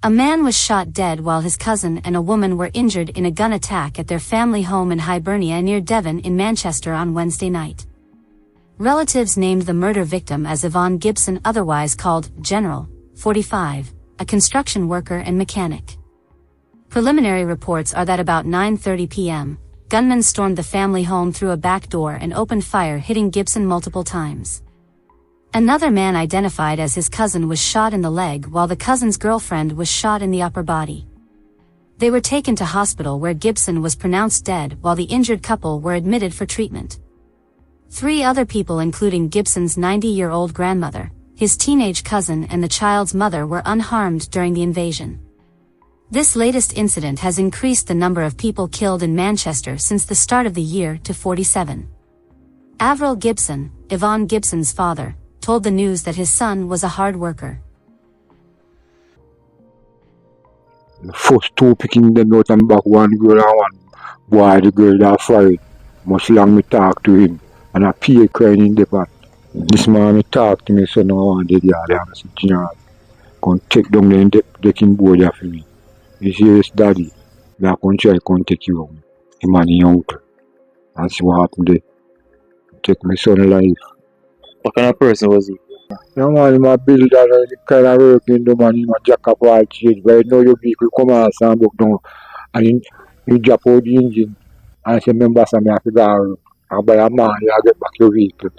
A man was shot dead while his cousin and a woman were injured in a gun attack at their family home in Hibernia near Devon in Manchester on Wednesday night. Relatives named the murder victim as Yvonne Gibson, otherwise called General, 45, a construction worker and mechanic. Preliminary reports are that about 9:30 p.m., gunmen stormed the family home through a back door and opened fire, hitting Gibson multiple times. Another man identified as his cousin was shot in the leg while the cousin's girlfriend was shot in the upper body. They were taken to hospital where Gibson was pronounced dead while the injured couple were admitted for treatment. 3 other people, including Gibson's 90-year-old grandmother, his teenage cousin and the child's mother, were unharmed during the invasion. This latest incident has increased the number of people killed in Manchester since the start of the year to 47. Avril Gibson, Yvonne Gibson's father, told the news that his son was a hard worker. The first 2 picking them out and back, one girl and one boy. The girl that fight. Much long me talk to him and I pay crying in the pot. This man me talk to me, so now I want the yard and I say, General, come take down the decking board there for me. He says, yes, daddy, I can try to take you home. The man out. And see what happened there. Take my son's life. What kind of person was he? No man, I'm a builder, the kind of work in the man, I'm a jack of all trades. But now your vehicle come out and book down and you drop out the engine and I say, remember, I have to go and buy a man, you get back your vehicle.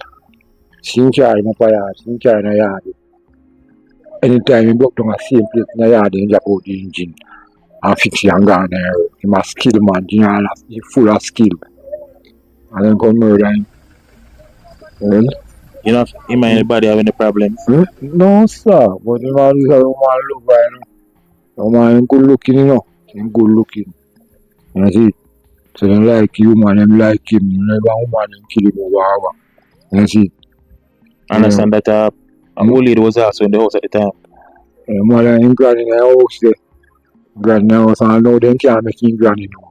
Sing charge in the yard, sing charge in the yard. Anytime you book down the same place in the yard, you drop out the engine and fix it and go there. He's a skill man, he's full of skill. And then come murder him. Well, You know, you mind anybody have any problems? No, sir. But the man is a man look right now. The man good looking, you know. He's good looking. That's it. So they like you, man. They like him. You never woman and kill him over. That's it. I understand that a old lady was also in the house at the time. Mother and granny in the house there. Granny in the house, and now they can't make him granny now.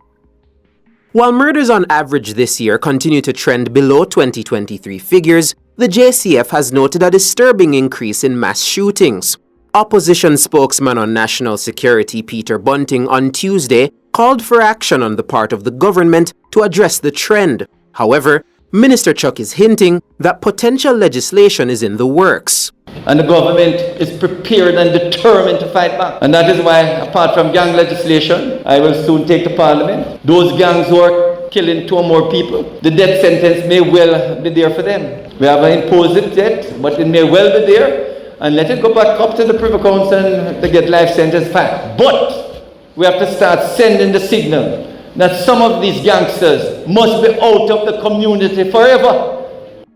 While murders on average this year continue to trend below 2023 figures, the JCF has noted a disturbing increase in mass shootings. Opposition spokesman on national security Peter Bunting on Tuesday called for action on the part of the government to address the trend. However, Minister Chuck is hinting that potential legislation is in the works. And the government is prepared and determined to fight back. And that is why, apart from gang legislation, I will soon take to Parliament. Those gangs who are killing 2 or more people, the death sentence may well be there for them. We haven't imposed it yet, but it may well be there. And let it go back up to the Privy Council to get life sentence back. But we have to start sending the signal that some of these gangsters must be out of the community forever.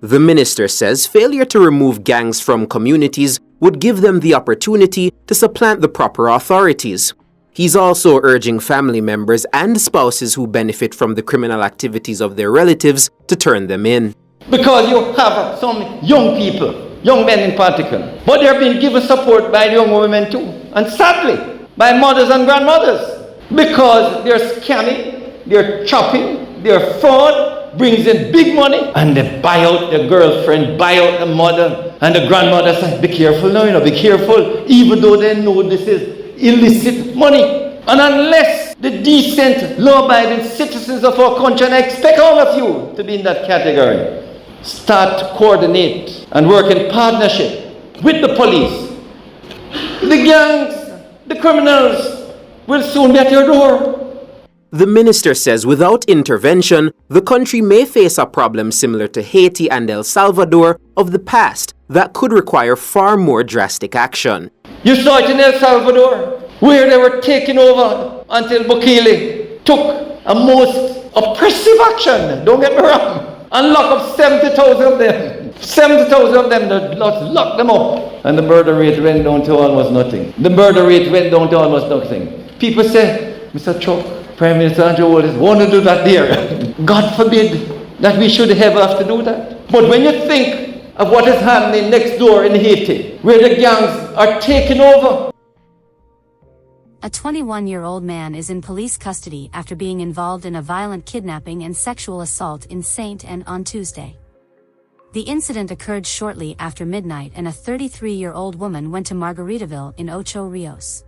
The minister says failure to remove gangs from communities would give them the opportunity to supplant the proper authorities. He's also urging family members and spouses who benefit from the criminal activities of their relatives to turn them in. Because you have some young people, young men in particular, but they're being given support by young women too, and sadly, by mothers and grandmothers, because they're scamming, they're chopping, they're fraud, brings in big money, and they buy out the girlfriend, buy out the mother, and the grandmother says, be careful now, be careful, even though they know this is illicit money. And unless the decent, law-abiding citizens of our country, and I expect all of you to be in that category, start to coordinate and work in partnership with the police, the gangs, the criminals will soon be at your door. The minister says without intervention, the country may face a problem similar to Haiti and El Salvador of the past that could require far more drastic action. You saw it in El Salvador, where they were taking over until Bukele took a most oppressive action, don't get me wrong, and lock up 70,000 of them. 70,000 of them, they locked them up. And the murder rate went down to almost nothing. The murder rate went down to almost nothing. People say, Mr. Chuck, Prime Minister Andrew Wallis want to do that there. God forbid that we should ever have to do that. But when you think of what is happening next door in Haiti, where the gangs are taking over. A 21-year-old man is in police custody after being involved in a violent kidnapping and sexual assault in St. Ann on Tuesday. The incident occurred shortly after midnight and a 33-year-old woman went to Margaritaville in Ocho Rios.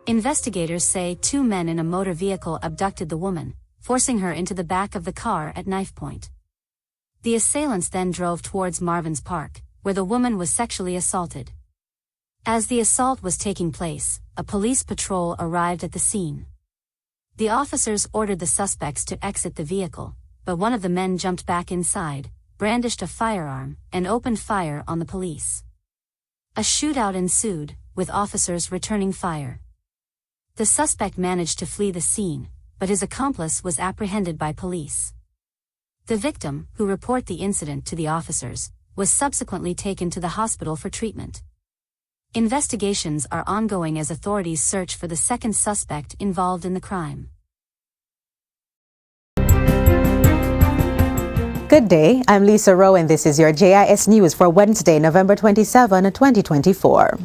Investigators say 2 men in a motor vehicle abducted the woman, forcing her into the back of the car at knife point. The assailants then drove towards Marvin's Park, where the woman was sexually assaulted. As the assault was taking place, a police patrol arrived at the scene. The officers ordered the suspects to exit the vehicle, but one of the men jumped back inside, brandished a firearm, and opened fire on the police. A shootout ensued, with officers returning fire. The suspect managed to flee the scene, but his accomplice was apprehended by police. The victim, who reported the incident to the officers, was subsequently taken to the hospital for treatment. Investigations are ongoing as authorities search for the second suspect involved in the crime. Good day, I'm Lisa Rowe and this is your JIS News for Wednesday, November 27, 2024.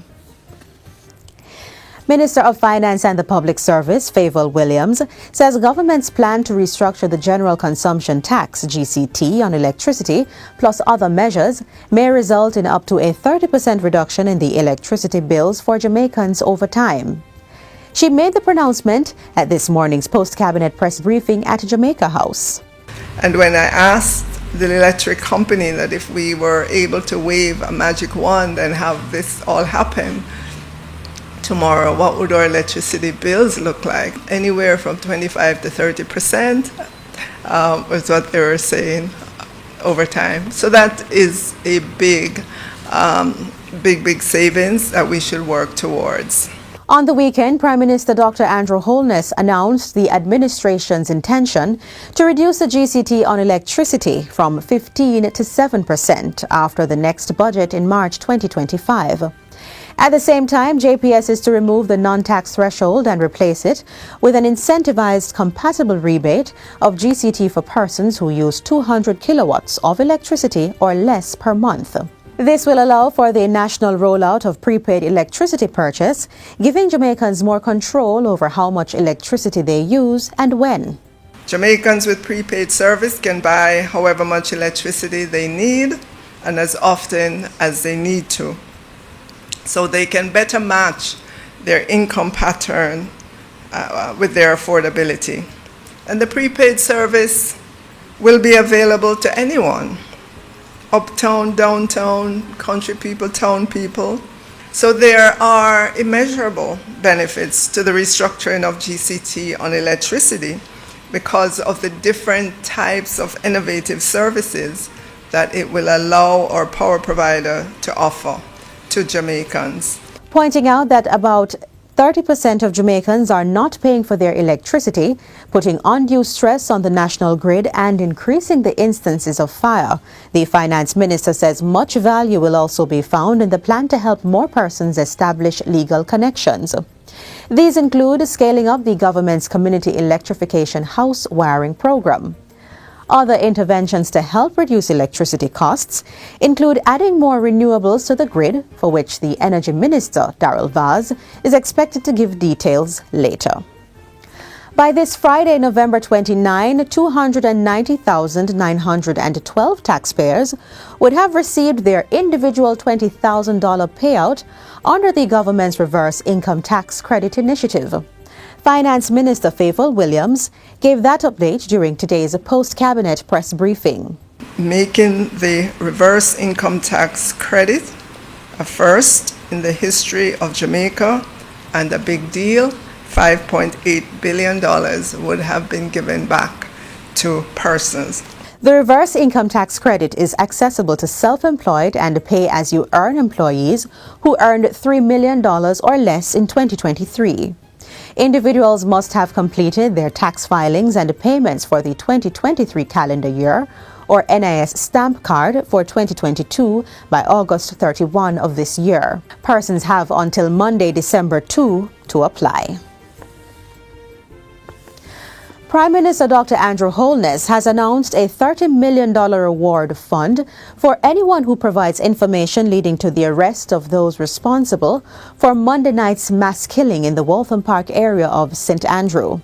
Minister of Finance and the Public Service, Favour Williams, says government's plan to restructure the General Consumption Tax, GCT, on electricity, plus other measures, may result in up to a 30% reduction in the electricity bills for Jamaicans over time. She made the pronouncement at this morning's post-cabinet press briefing at Jamaica House. And when I asked the electric company that if we were able to wave a magic wand and have this all happen tomorrow, what would our electricity bills look like? Anywhere from 25 to 30% was what they were saying over time. So that is a big savings that we should work towards. On the weekend, Prime Minister Dr. Andrew Holness announced the administration's intention to reduce the GCT on electricity from 15% to 7% after the next budget in March 2025. At the same time, JPS is to remove the non-tax threshold and replace it with an incentivized compatible rebate of GCT for persons who use 200 kilowatts of electricity or less per month. This will allow for the national rollout of prepaid electricity purchase, giving Jamaicans more control over how much electricity they use and when. Jamaicans with prepaid service can buy however much electricity they need and as often as they need to, so they can better match their income pattern with their affordability. And the prepaid service will be available to anyone, uptown, downtown, country people, town people. So there are immeasurable benefits to the restructuring of GCT on electricity because of the different types of innovative services that it will allow our power provider to offer to Jamaicans. Pointing out that about 30% of Jamaicans are not paying for their electricity, putting undue stress on the national grid and increasing the instances of fire. The finance minister says much value will also be found in the plan to help more persons establish legal connections. These include scaling up the government's community electrification house wiring program. Other interventions to help reduce electricity costs include adding more renewables to the grid, for which the Energy Minister, Darrell Vaz, is expected to give details later. By this Friday, November 29, 290,912 taxpayers would have received their individual $20,000 payout under the government's reverse income tax credit initiative. Finance Minister Favour Williams gave that update during today's post-cabinet press briefing. Making the reverse income tax credit a first in the history of Jamaica and a big deal, $5.8 billion would have been given back to persons. The reverse income tax credit is accessible to self-employed and pay-as-you-earn employees who earned $3 million or less in 2023. Individuals must have completed their tax filings and payments for the 2023 calendar year or NIS stamp card for 2022 by August 31 of this year. Persons have until Monday, December 2 to apply. Prime Minister Dr. Andrew Holness has announced a $30 million reward fund for anyone who provides information leading to the arrest of those responsible for Monday night's mass killing in the Waltham Park area of St. Andrew.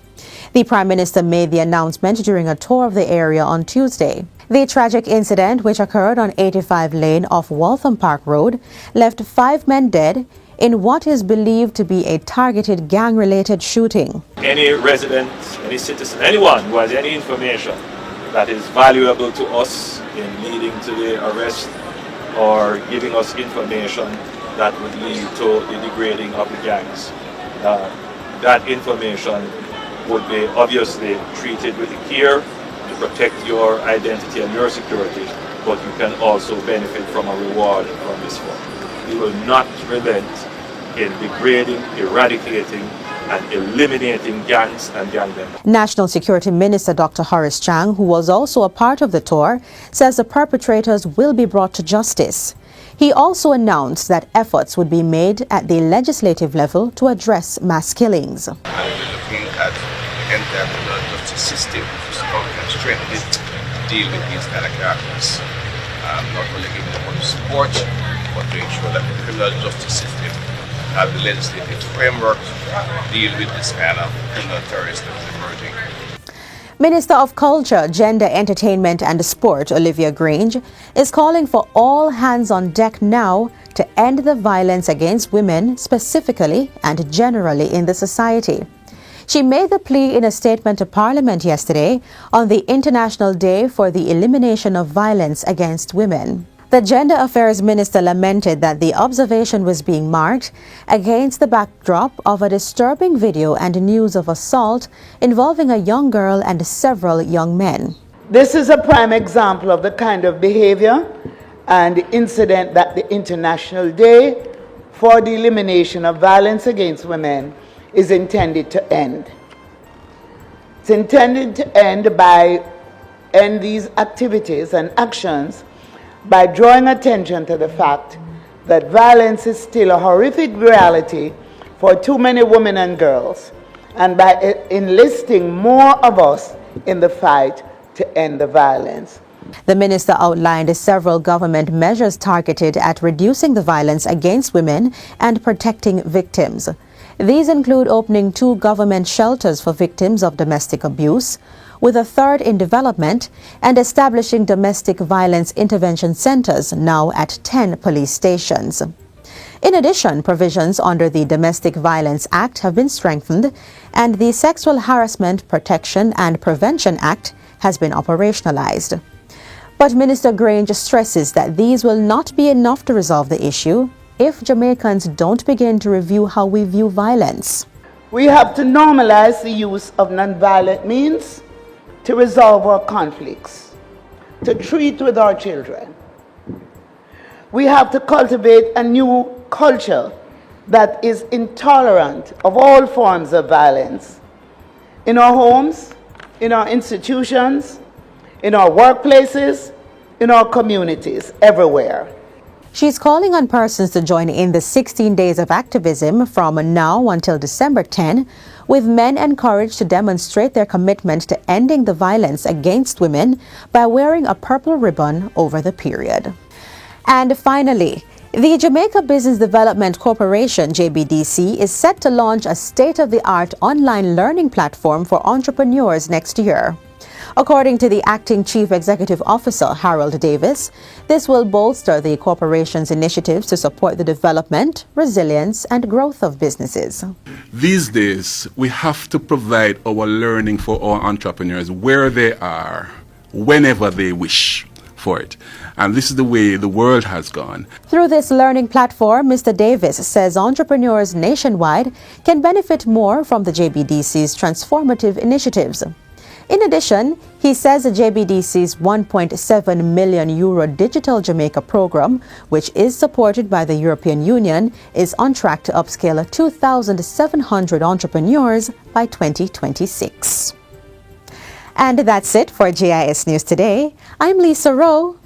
The Prime Minister made the announcement during a tour of the area on Tuesday. The tragic incident, which occurred on 85 Lane off Waltham Park Road, left 5 men dead, in what is believed to be a targeted gang-related shooting. Any resident, any citizen, anyone who has any information that is valuable to us in leading to the arrest or giving us information that would lead to the degrading of the gangs, that information would be obviously treated with care to protect your identity and your security, but you can also benefit from a reward from this fund. We will not relent in degrading, eradicating, and eliminating gangs and gang members. National Security Minister Dr. Horace Chang, who was also a part of the tour, says the perpetrators will be brought to justice. He also announced that efforts would be made at the legislative level to address mass killings. And we're looking at the entire criminal justice system to how we can strengthen it to deal with these kind of characters. Not only giving them more support, but to ensure that the criminal justice system have the legislative framework to deal with this kind of criminal terrorist that is emerging. Minister of Culture, Gender, Entertainment and Sport, Olivia Grange, is calling for all hands on deck now to end the violence against women specifically and generally in the society. She made the plea in a statement to Parliament yesterday on the International Day for the Elimination of Violence Against Women. The Gender Affairs Minister lamented that the observation was being marked against the backdrop of a disturbing video and news of assault involving a young girl and several young men. This is a prime example of the kind of behavior and incident that the International Day for the Elimination of Violence Against Women is intended to end. It's intended to end these activities and actions by drawing attention to the fact that violence is still a horrific reality for too many women and girls, and by enlisting more of us in the fight to end the violence. The minister outlined several government measures targeted at reducing the violence against women and protecting victims. These include opening 2 government shelters for victims of domestic abuse, with a 3rd in development, and establishing domestic violence intervention centers now at 10 police stations. In addition, provisions under the Domestic Violence Act have been strengthened, and the Sexual Harassment Protection and Prevention Act has been operationalized. But Minister Grange stresses that these will not be enough to resolve the issue if Jamaicans don't begin to review how we view violence. We have to normalize the use of nonviolent means to resolve our conflicts, to treat with our children. We have to cultivate a new culture that is intolerant of all forms of violence in our homes, in our institutions, in our workplaces, in our communities, everywhere. She's calling on persons to join in the 16 days of activism from now until December 10, with men encouraged to demonstrate their commitment to ending the violence against women by wearing a purple ribbon over the period. And finally, the Jamaica Business Development Corporation, JBDC, is set to launch a state-of-the-art online learning platform for entrepreneurs next year. According to the Acting Chief Executive Officer, Harold Davis, this will bolster the corporation's initiatives to support the development, resilience, and growth of businesses. These days, we have to provide our learning for our entrepreneurs where they are, whenever they wish for it. And this is the way the world has gone. Through this learning platform, Mr. Davis says entrepreneurs nationwide can benefit more from the JBDC's transformative initiatives. In addition, he says the JBDC's €1.7 million Digital Jamaica program, which is supported by the European Union, is on track to upscale 2,700 entrepreneurs by 2026. And that's it for JIS News Today. I'm Lisa Rowe.